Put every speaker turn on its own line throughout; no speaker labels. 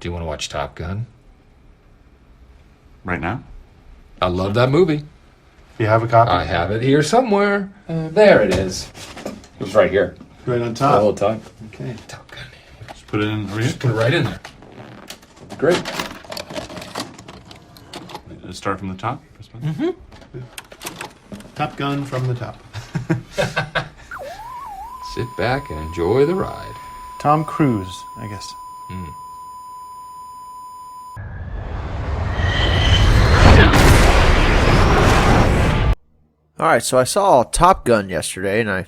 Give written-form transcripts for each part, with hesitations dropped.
Do you want to watch Top Gun?
Right now?
I love that movie.
You have a copy?
I have it here somewhere. There it is. It was right here.
Right on
The
top.
whole time.
Okay.
Top Gun.
Just put it in over here.
Just put it right in there. Great.
Start from the top.
Top Gun from the top.
Sit back and enjoy the ride.
Tom Cruise, I guess.
Alright, so I saw Top Gun yesterday, and I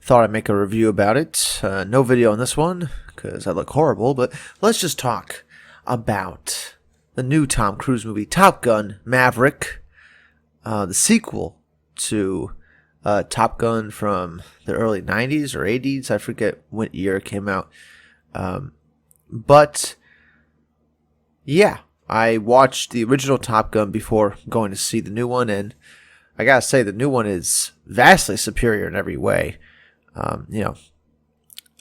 thought I'd make a review about it. No video on this one, because I look horrible, but let's just talk about the new Tom Cruise movie, Top Gun Maverick, the sequel to Top Gun from the early 90s or 80s. I forget what year it came out. But, yeah, I watched the original Top Gun before going to see the new one, and I gotta say, the new one is vastly superior in every way.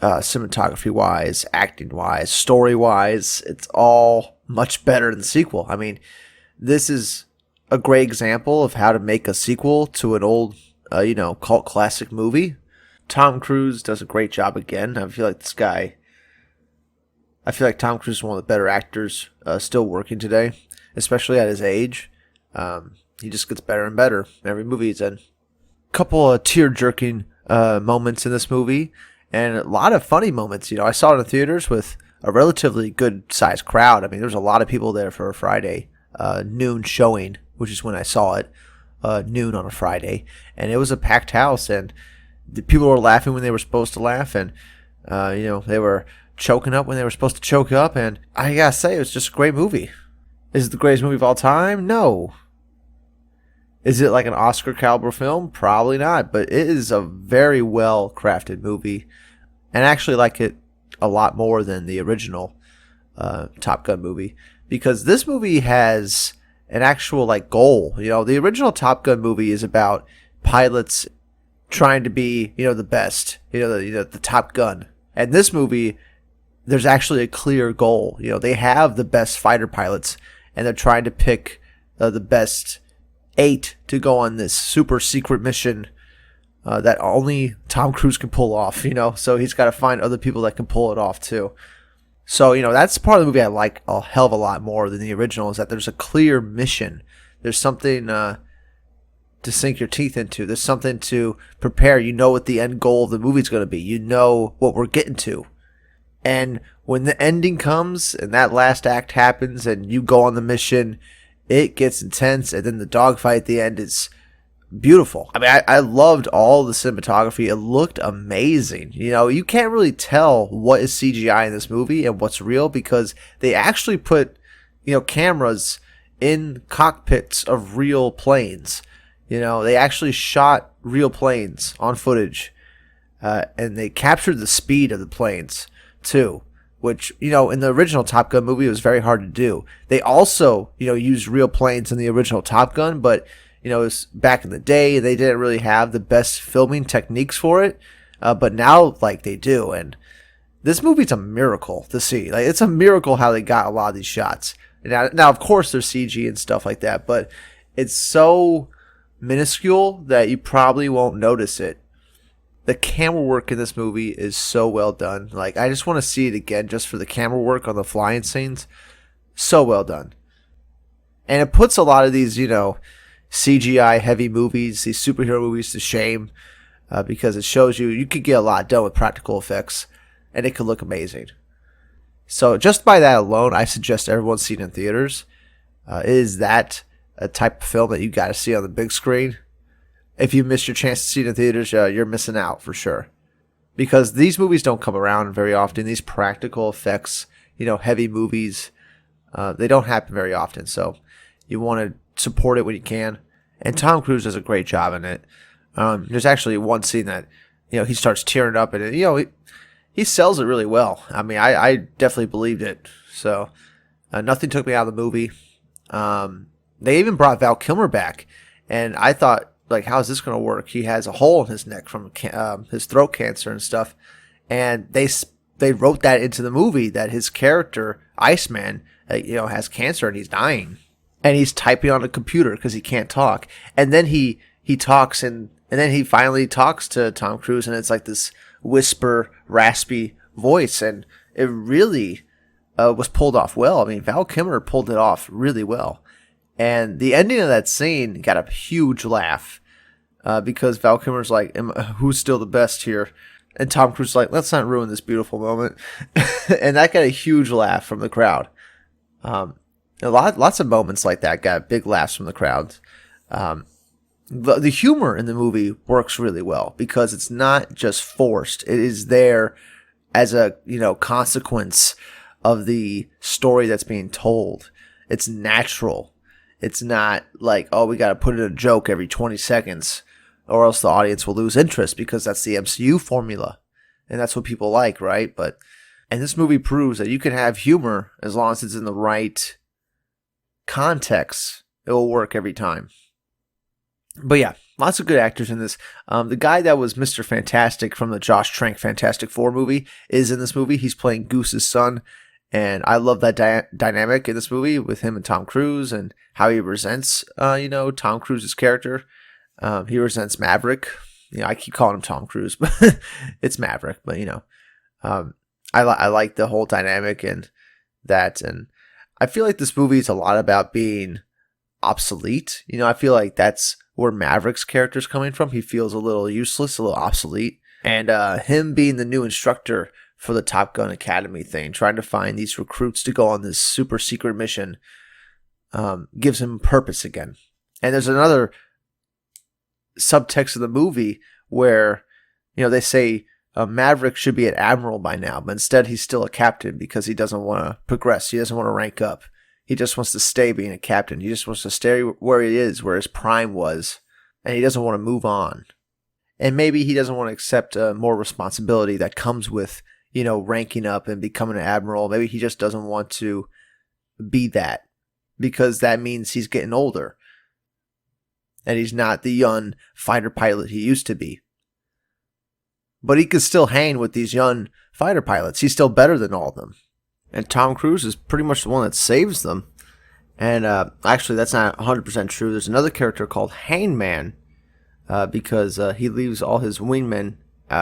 Cinematography-wise, acting-wise, story-wise, it's all much better than the sequel. I mean, this is a great example of how to make a sequel to an old, cult classic movie. Tom Cruise does a great job again. I feel like Tom Cruise is one of the better actors still working today, especially at his age. He just gets better and better in every movie he's in. Couple of tear-jerking moments in this movie, and a lot of funny moments. I saw it in the theaters with a relatively good-sized crowd. I mean, there was a lot of people there for a Friday noon showing, which is when I saw it, noon on a Friday. And it was a packed house, and the people were laughing when they were supposed to laugh, and, they were choking up when they were supposed to choke up. And I gotta say, it was just a great movie. Is it the greatest movie of all time? No. Is it like an Oscar caliber film? Probably not, but it is a very well crafted movie, and I actually like it a lot more than the original Top Gun movie, because this movie has an actual goal. The original Top Gun movie is about pilots trying to be the best, the Top Gun, and this movie there's actually a clear goal. They have the best fighter pilots, and they're trying to pick the best 8 to go on this super secret mission that only Tom Cruise can pull off, so he's got to find other people that can pull it off too. So, that's part of the movie I like a hell of a lot more than the original, is that there's a clear mission. There's something to sink your teeth into. There's something to prepare. You know what the end goal of the movie is going to be. You know what we're getting to. And when the ending comes and that last act happens and you go on the mission, it gets intense, and then the dogfight at the end is beautiful. I mean, I loved all the cinematography. It looked amazing. You can't really tell what is CGI in this movie and what's real, because they actually put, cameras in cockpits of real planes. They actually shot real planes on footage, and they captured the speed of the planes too, which, in the original Top Gun movie, it was very hard to do. They also, used real planes in the original Top Gun, but, it was back in the day, they didn't really have the best filming techniques for it, but now, they do, and this movie's a miracle to see. It's a miracle how they got a lot of these shots. Now, of course, there's CG and stuff like that, but it's so minuscule that you probably won't notice it. The camera work in this movie is so well done. I just want to see it again just for the camera work on the flying scenes. So well done. And it puts a lot of these, CGI heavy movies, these superhero movies to shame, because it shows you could get a lot done with practical effects, and it could look amazing. So just by that alone, I suggest everyone see it in theaters. Is that a type of film that you got to see on the big screen? If you missed your chance to see it in theaters, you're missing out for sure. Because these movies don't come around very often. These practical effects, heavy movies, they don't happen very often. So you want to support it when you can. And Tom Cruise does a great job in it. There's actually one scene that, he starts tearing up, and he sells it really well. I mean, I definitely believed it. So nothing took me out of the movie. They even brought Val Kilmer back, and I thought, how is this going to work? He has a hole in his neck from his throat cancer and stuff, and they wrote that into the movie, that his character Iceman, has cancer and he's dying, and he's typing on a computer because he can't talk, and then he talks and then he finally talks to Tom Cruise, and it's like this whisper, raspy voice, and it really was pulled off well. I mean, Val Kilmer pulled it off really well, and the ending of that scene got a huge laugh because Val Kilmer's like, "Who's still the best here?" And Tom Cruise is like, "Let's not ruin this beautiful moment," and that got a huge laugh from the crowd. Lots of moments like that got big laughs from the crowd. The humor in the movie works really well because it's not just forced. It is there as a, consequence of the story that's being told. It's natural. It's not like, oh, we got to put in a joke every 20 seconds or else the audience will lose interest, because that's the MCU formula. And that's what people like, right? And this movie proves that you can have humor as long as it's in the right context. It will work every time. But yeah, lots of good actors in this. The guy that was Mr. Fantastic from the Josh Trank Fantastic Four movie is in this movie. He's playing Goose's son. And I love that dynamic in this movie with him and Tom Cruise and how he resents, Tom Cruise's character. He resents Maverick. I keep calling him Tom Cruise, but it's Maverick. But, I like the whole dynamic and that. And I feel like this movie is a lot about being obsolete. I feel like that's where Maverick's character is coming from. He feels a little useless, a little obsolete. And him being the new instructor for the Top Gun Academy thing, trying to find these recruits to go on this super secret mission, gives him purpose again. And there's another subtext of the movie where, they say Maverick should be an admiral by now, but instead he's still a captain because he doesn't want to progress. He doesn't want to rank up. He just wants to stay being a captain. He just wants to stay where he is, where his prime was, and he doesn't want to move on. And maybe he doesn't want to accept more responsibility that comes with, ranking up and becoming an admiral. Maybe he just doesn't want to be that because that means he's getting older. And he's not the young fighter pilot he used to be. But he can still hang with these young fighter pilots. He's still better than all of them. And Tom Cruise is pretty much the one that saves them. And actually, that's not 100% true. There's another character called Hangman because he leaves all his wingmen,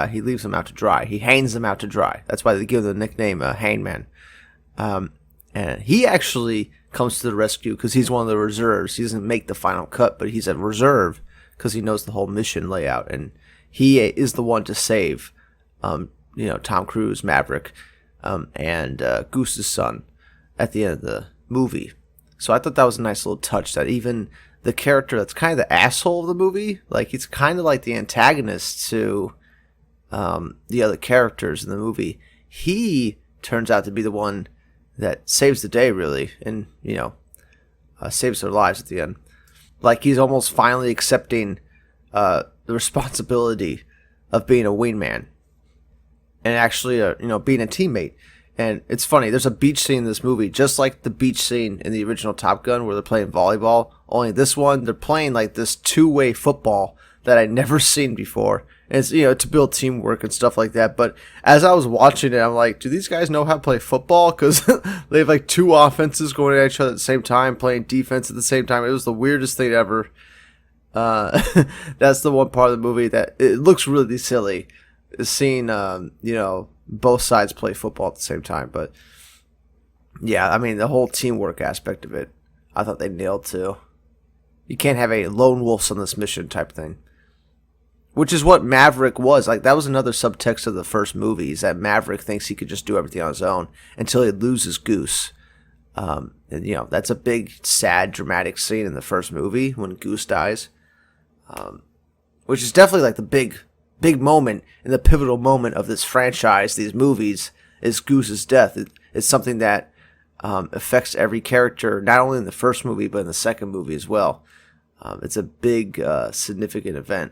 he leaves them out to dry. He hangs them out to dry. That's why they give the nickname Hangman. And he actually comes to the rescue because he's one of the reserves. He doesn't make the final cut, but he's a reserve because he knows the whole mission layout. And he is the one to save, Tom Cruise, Maverick, and Goose's son at the end of the movie. So I thought that was a nice little touch that even the character that's kind of the asshole of the movie, like he's kind of like the antagonist to the other characters in the movie, he turns out to be the one that saves the day, really, and, saves their lives at the end. Like he's almost finally accepting the responsibility of being a wingman and actually, being a teammate. And it's funny, there's a beach scene in this movie, just like the beach scene in the original Top Gun where they're playing volleyball. Only this one, they're playing like this two-way football that I'd never seen before. And it's, to build teamwork and stuff like that. But as I was watching it, I'm like, do these guys know how to play football? Because they have like two offenses going at each other at the same time, playing defense at the same time. It was the weirdest thing ever. That's the one part of the movie that it looks really silly, seeing, both sides play football at the same time. But yeah, I mean, the whole teamwork aspect of it, I thought they nailed too. You can't have a lone wolves on this mission type thing. Which is what Maverick was. Like, that was another subtext of the first movie, is that Maverick thinks he could just do everything on his own until he loses Goose. And, that's a big, sad, dramatic scene in the first movie when Goose dies. Which is definitely like the big moment and the pivotal moment of this franchise, these movies, is Goose's death. It's something that affects every character, not only in the first movie, but in the second movie as well. It's a big, significant event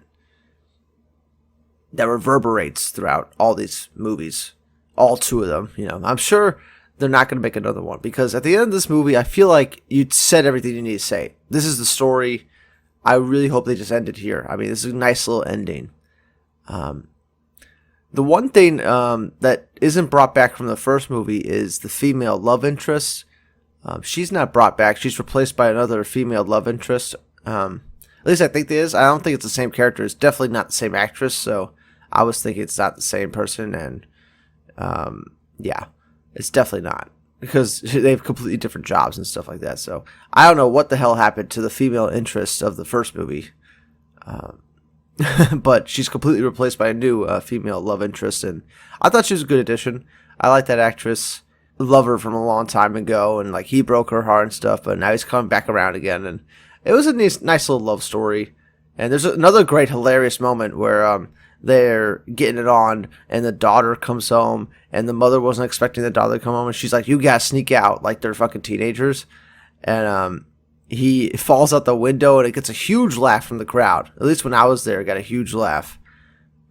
that reverberates throughout all these movies, all two of them. I'm sure they're not going to make another one because at the end of this movie, I feel like you said everything you need to say. This is the story. I really hope they just end it here. I mean, this is a nice little ending. The one thing that isn't brought back from the first movie is the female love interest. She's not brought back. She's replaced by another female love interest. At least I think it is. I don't think it's the same character. It's definitely not the same actress. So I was thinking it's not the same person. And yeah, it's definitely not. Because they have completely different jobs and stuff like that. So I don't know what the hell happened to the female interest of the first movie. But she's completely replaced by a new female love interest, and I thought she was a good addition. I like that actress. Love her from a long time ago, and like he broke her heart and stuff, but now he's coming back around again, and it was a nice little love story. And there's another great hilarious moment where they're getting it on, and the daughter comes home, and the mother wasn't expecting the daughter to come home, and she's like, "You gotta sneak out," like they're fucking teenagers, and he falls out the window, and it gets a huge laugh from the crowd. At least when I was there, it got a huge laugh.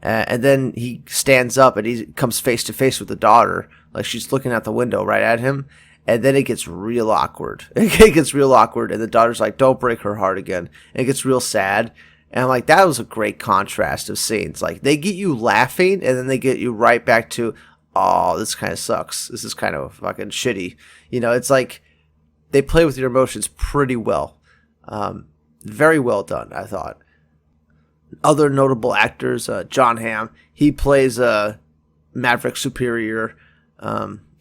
And then he stands up, and he comes face to face with the daughter. Like, she's looking out the window right at him. And then it gets real awkward. It gets real awkward, and the daughter's like, "Don't break her heart again." And it gets real sad. And I'm like, that was a great contrast of scenes. Like, they get you laughing, and then they get you right back to, "Oh, this kind of sucks. This is kind of fucking shitty." You know, it's like, they play with your emotions pretty well. Very well done, I thought. Other notable actors, John Hamm. He plays a Maverick superior,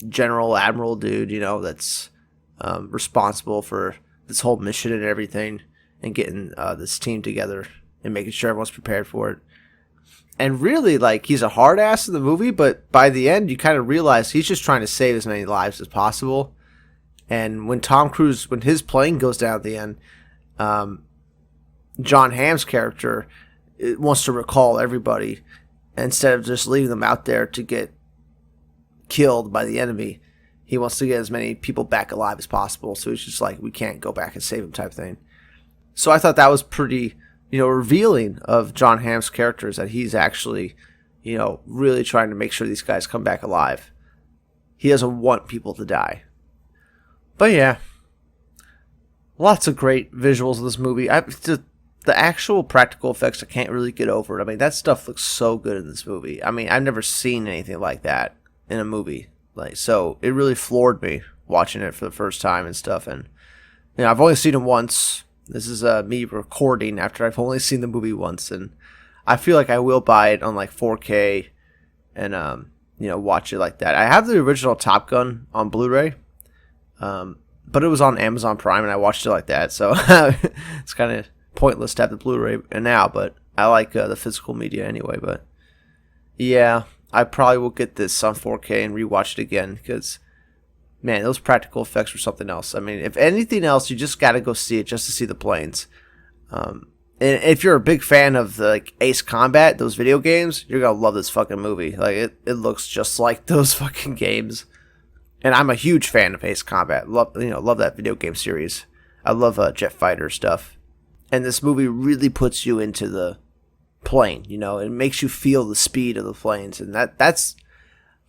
general admiral dude, you know, that's responsible for this whole mission and everything, and getting this team together and making sure everyone's prepared for it. And really, like, he's a hard ass in the movie, but by the end, you kind of realize he's just trying to save as many lives as possible. And when Tom Cruise, when his plane goes down at the end, John Hamm's character wants to recall everybody instead of just leaving them out there to get killed by the enemy. He wants to get as many people back alive as possible. So he's just like, we can't go back and save him type thing. So I thought that was pretty, revealing of John Hamm's character, is that he's actually, really trying to make sure these guys come back alive. He doesn't want people to die. But yeah, lots of great visuals of this movie. The actual practical effects, I can't really get over it. I mean, that stuff looks so good in this movie. I mean, I've never seen anything like that in a movie. So it really floored me watching it for the first time and stuff. And I've only seen it once. This is me recording after I've only seen the movie once, and I feel like I will buy it on like 4K and watch it like that. I have the original Top Gun on Blu-ray. But it was on Amazon Prime, and I watched it like that, so it's kind of pointless to have the Blu-ray now, but I like the physical media anyway. But yeah, I probably will get this on 4K and rewatch it again, because, man, those practical effects were something else. I mean, if anything else, you just got to go see it just to see the planes. And if you're a big fan of the Ace Combat, those video games, you're going to love this fucking movie. Like, it looks just like those fucking games. And I'm a huge fan of Ace Combat. Love that video game series. I love jet fighter stuff. And this movie really puts you into the plane, It makes you feel the speed of the planes. And that's,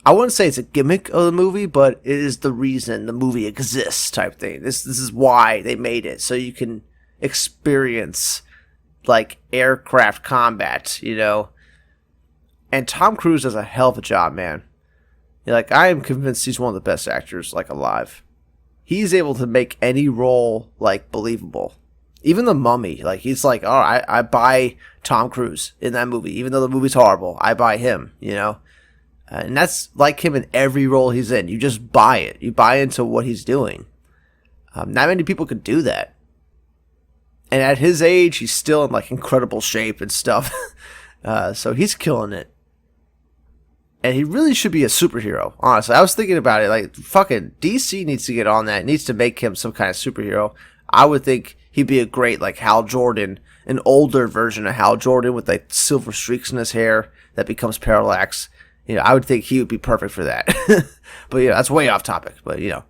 I wouldn't say it's a gimmick of the movie, but it is the reason the movie exists type thing. This is why they made it. So you can experience, like, aircraft combat, And Tom Cruise does a hell of a job, man. Like, I am convinced he's one of the best actors, like, alive. He's able to make any role, like, believable. Even The Mummy, like, he's like, all right, I buy Tom Cruise in that movie. Even though the movie's horrible, I buy him, And that's like him in every role he's in. You just buy it. You buy into what he's doing. Not many people could do that. And at his age, he's still in, like, incredible shape and stuff. So he's killing it. And he really should be a superhero, honestly. I was thinking about it, like, fucking DC needs to get on that. It needs to make him some kind of superhero. I would think he'd be a great, like, Hal Jordan, an older version of Hal Jordan with, like, silver streaks in his hair that becomes Parallax. I would think he would be perfect for that. But, that's way off topic. But, yeah.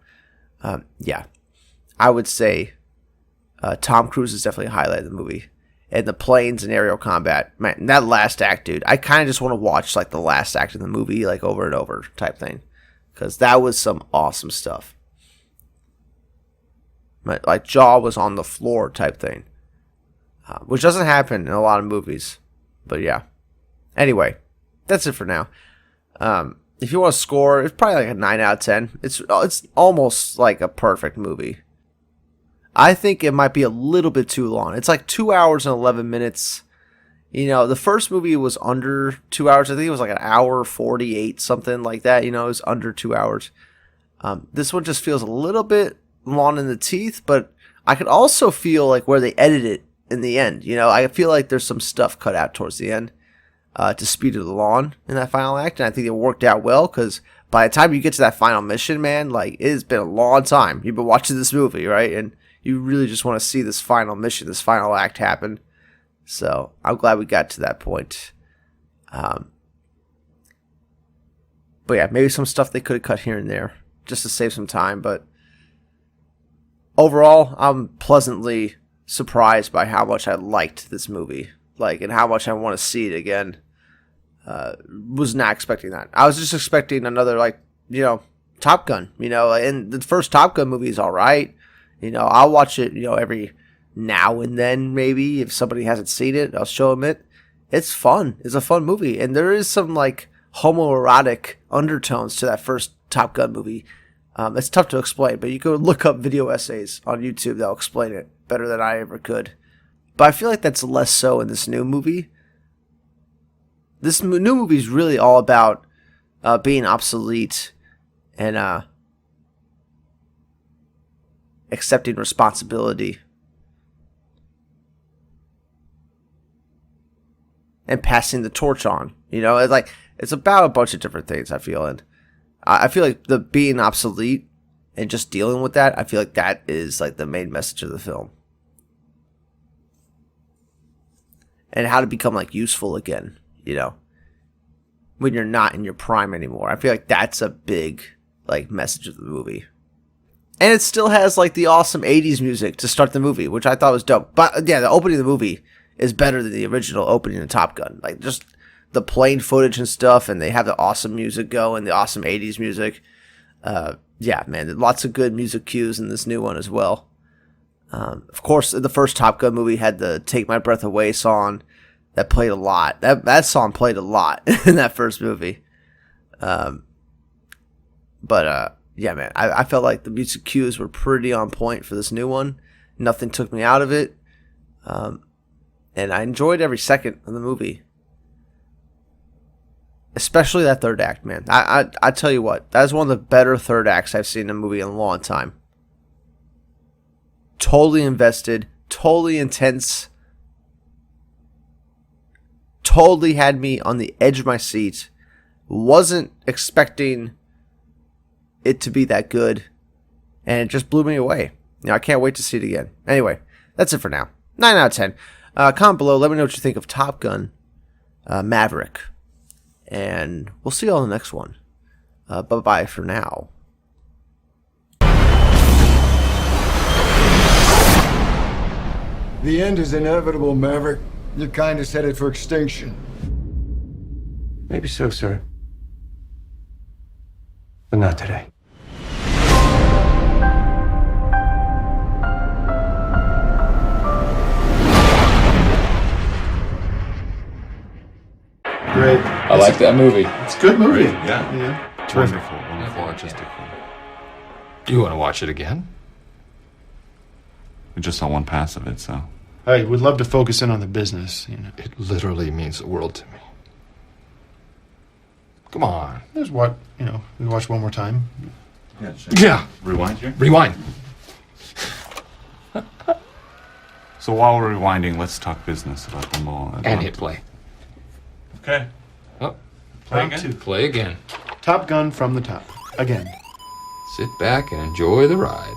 I would say Tom Cruise is definitely a highlight of the movie. And the planes and aerial combat, man, that last act, dude. I kind of just want to watch, like, the last act of the movie, like, over and over type thing. Because that was some awesome stuff. Like, jaw was on the floor type thing. Which doesn't happen in a lot of movies. But, yeah. Anyway, that's it for now. If you want to score, it's probably like a 9 out of 10. It's almost like a perfect movie. I think it might be a little bit too long. It's like 2 hours and 11 minutes. You know, the first movie was under 2 hours. I think it was like an hour 48, something like that. You know, it was under 2 hours. This one just feels a little bit long in the teeth, but I could also feel like where they edit it in the end. You know, I feel like there's some stuff cut out towards the end to speed it along in that final act, and I think it worked out well because by the time you get to that final mission, man, like it has been a long time. You've been watching this movie, right? And you really just want to see this final mission, this final act happen. So I'm glad we got to that point. But yeah, maybe some stuff they could have cut here and there just to save some time. But overall, I'm pleasantly surprised by how much I liked this movie, like, and how much I want to see it again. Was not expecting that. I was just expecting another, like, you know, Top Gun. You know, and the first Top Gun movie is all right. You know, I'll watch it, you know, every now and then, maybe. If somebody hasn't seen it, I'll show them it. It's fun. It's a fun movie. And there is some, like, homoerotic undertones to that first Top Gun movie. It's tough to explain, but you can look up video essays on YouTube that'll explain it better than I ever could. But I feel like that's less so in this new movie. This new movie is really all about being obsolete and accepting responsibility and passing the torch on. You know, it's about a bunch of different things, I feel. And I feel like the being obsolete and just dealing with that, I feel like that is like the main message of the film. And how to become like useful again, you know, when you're not in your prime anymore. I feel like that's a big like message of the movie. And it still has like the awesome 80s music to start the movie, which I thought was dope. But yeah, the opening of the movie is better than the original opening of Top Gun. Like just the plane footage and stuff, and they have the awesome music going, the awesome 80s music. Yeah, man, lots of good music cues in this new one as well. Of course, the first Top Gun movie had the Take My Breath Away song that played a lot. That song played a lot in that first movie. Yeah, man, I felt like the music cues were pretty on point for this new one. Nothing took me out of it. And I enjoyed every second of the movie. Especially that third act, man. I tell you what, that is one of the better third acts I've seen in a movie in a long time. Totally invested, totally intense, totally had me on the edge of my seat. Wasn't expecting it to be that good, and it just blew me away. You know, I can't wait to see it again. Anyway, that's it for now. 9 out of 10. Comment below, let me know what you think of Top Gun Maverick. And we'll see you all in the next one. Bye-bye for now.
The end is inevitable, Maverick. Your kind is headed for extinction.
Maybe so, sir. But not today.
Great.
I like that movie.
It's a good movie.
Great, yeah.
Terrific.
Wonderful, wonderful artistic film.
Do you want to watch it again?
We just saw one pass of it, so.
I would love to focus in on the business, you know.
It literally means the world to me. Come on.
There's what, you know, we watch one more time.
Yeah, sure.
Yeah.
Rewind here?
Rewind.
So while we're rewinding, let's talk business about the mall.
And hit play.
Okay.
Oh,
Play
Round
again?
two.
play again.
Top Gun from the top. Again.
Sit back and enjoy the ride.